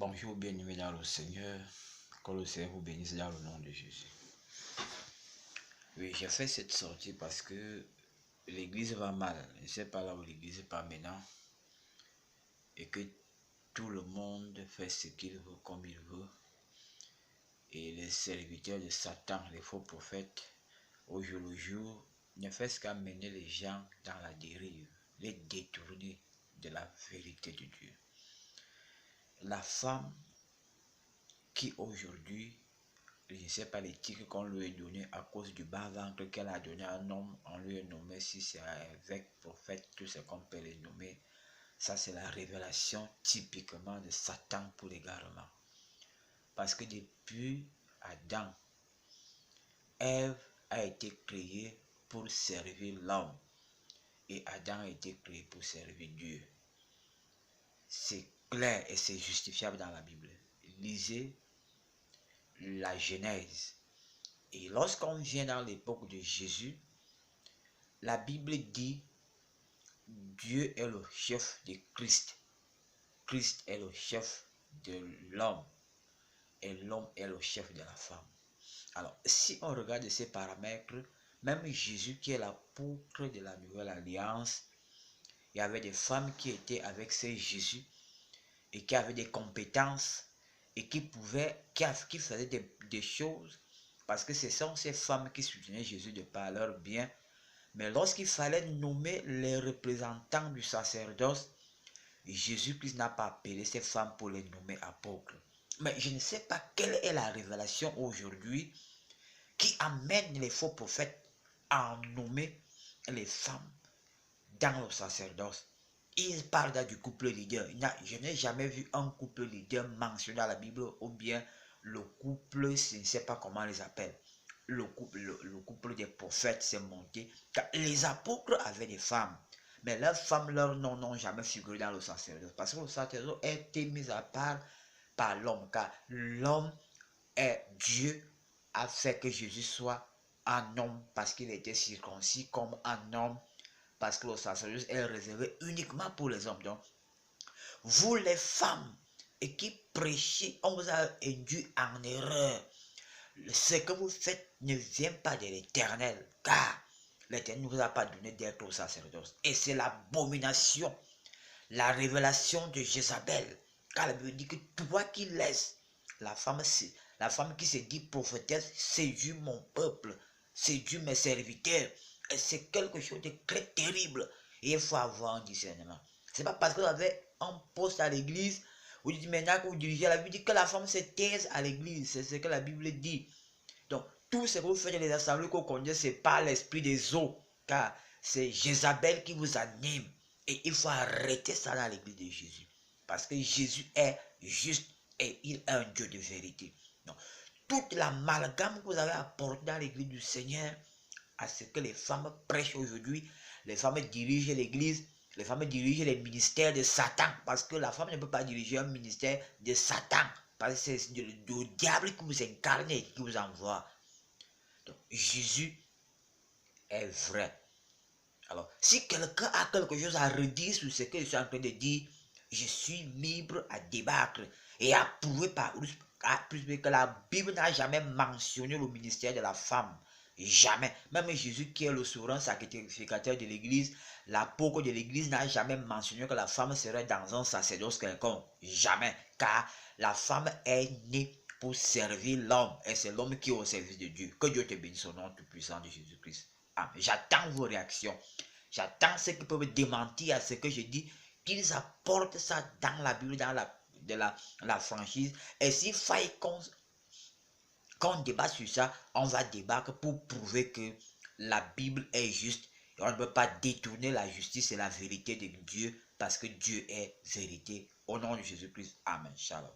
Bonjour, bien-aimés dans le Seigneur. Que le Seigneur vous bénisse dans le nom de Jésus. Oui, j'ai fait cette sortie parce que l'église va mal. Je ne sais pas là où l'église part maintenant. Et que tout le monde fait ce qu'il veut, comme il veut. Et les serviteurs de Satan, les faux prophètes, au jour le jour, ne font qu'amener les gens dans la dérive, les détourner de la vérité de Dieu. La femme qui aujourd'hui, je ne sais pas l'éthique qu'on lui a donné à cause du bas-ventre qu'elle a donné à un homme, on lui a nommé, si c'est avec prophète, tout ce qu'on peut les nommer. Ça, c'est la révélation typiquement de Satan pour l'égarement. Parce que depuis Adam, Ève a été créée pour servir l'homme. Et Adam a été créé pour servir Dieu. C'est clair et c'est justifiable dans la Bible. Lisez la Genèse. Et lorsqu'on vient dans l'époque de Jésus, la Bible dit Dieu est le chef de Christ. Christ est le chef de l'homme. Et l'homme est le chef de la femme. Alors, si on regarde ces paramètres, même Jésus qui est l'apôtre de la nouvelle alliance, il y avait des femmes qui étaient avec ces Jésus et qui avaient des compétences et qui faisaient des choses parce que ce sont ces femmes qui soutenaient Jésus de par leur bien. Mais lorsqu'il fallait nommer les représentants du sacerdoce, Jésus-Christ n'a pas appelé ces femmes pour les nommer apôtres. Mais je ne sais pas quelle est la révélation aujourd'hui qui amène les faux prophètes à nommer les femmes dans le sacerdoce. Ils parlent là du couple leader. Je n'ai jamais vu un couple leader mentionné dans la Bible, ou bien le couple, je ne sais pas comment on les appelle. Le couple des prophètes s'est monté. Car les apôtres avaient des femmes. Mais leurs femmes, leurs noms n'ont jamais figuré dans le sacerdoce. Parce que le sacerdoce a été mis à part par l'homme. Car l'homme est Dieu a fait que Jésus soit un homme parce qu'il était circoncis comme un homme. Parce que le sacerdoce est réservé uniquement pour les hommes. Donc, vous les femmes et qui prêchez, on vous a induit en erreur. Ce que vous faites ne vient pas de l'Éternel, car l'Éternel ne vous a pas donné d'être au sacerdoce. Et c'est l'abomination, la révélation de Jézabel. Car la Bible dit que toi qui laisses la femme qui se dit prophétesse séduit mon peuple, séduit mes serviteurs. Et c'est quelque chose de très terrible. Et il faut avoir un discernement. C'est pas parce que vous avez un poste à l'église, vous dites maintenant que vous dirigez, la Bible dit que la femme se taise à l'église. C'est ce que la Bible dit. Donc, tout ce que vous faites dans les assemblées qu'on connaît, c'est pas l'esprit des eaux. Car c'est Jézabel qui vous anime. Et il faut arrêter ça dans l'église de Jésus. Parce que Jésus est juste et il est un Dieu de vérité. Donc, toute l'amalgame que vous avez apporté dans l'église du Seigneur, à ce que les femmes prêchent aujourd'hui, les femmes dirigent l'église, les femmes dirigent les ministères de Satan, parce que la femme ne peut pas diriger un ministère de Satan, parce que c'est le diable qui vous incarne et qui vous envoie. Donc, Jésus est vrai. Alors, si quelqu'un a quelque chose à redire sur ce que je suis en train de dire, je suis libre à débattre et à prouver par plus que la Bible n'a jamais mentionné le ministère de la femme. Jamais. Même Jésus qui est le souverain sacrificateur de l'église, l'apôtre de l'église n'a jamais mentionné que la femme serait dans un sacerdoce quelconque. Jamais. Car la femme est née pour servir l'homme. Et c'est l'homme qui est au service de Dieu. Que Dieu te bénisse au nom tout-puissant de Jésus-Christ. Amen. J'attends vos réactions. J'attends ceux qui peuvent démentir à ce que je dis, qu'ils apportent ça dans la Bible, dans la franchise. Et s'il faille qu'on débat sur ça, on va débattre pour prouver que la Bible est juste. Et on ne peut pas détourner la justice et la vérité de Dieu parce que Dieu est vérité. Au nom de Jésus-Christ. Amen. Shalom.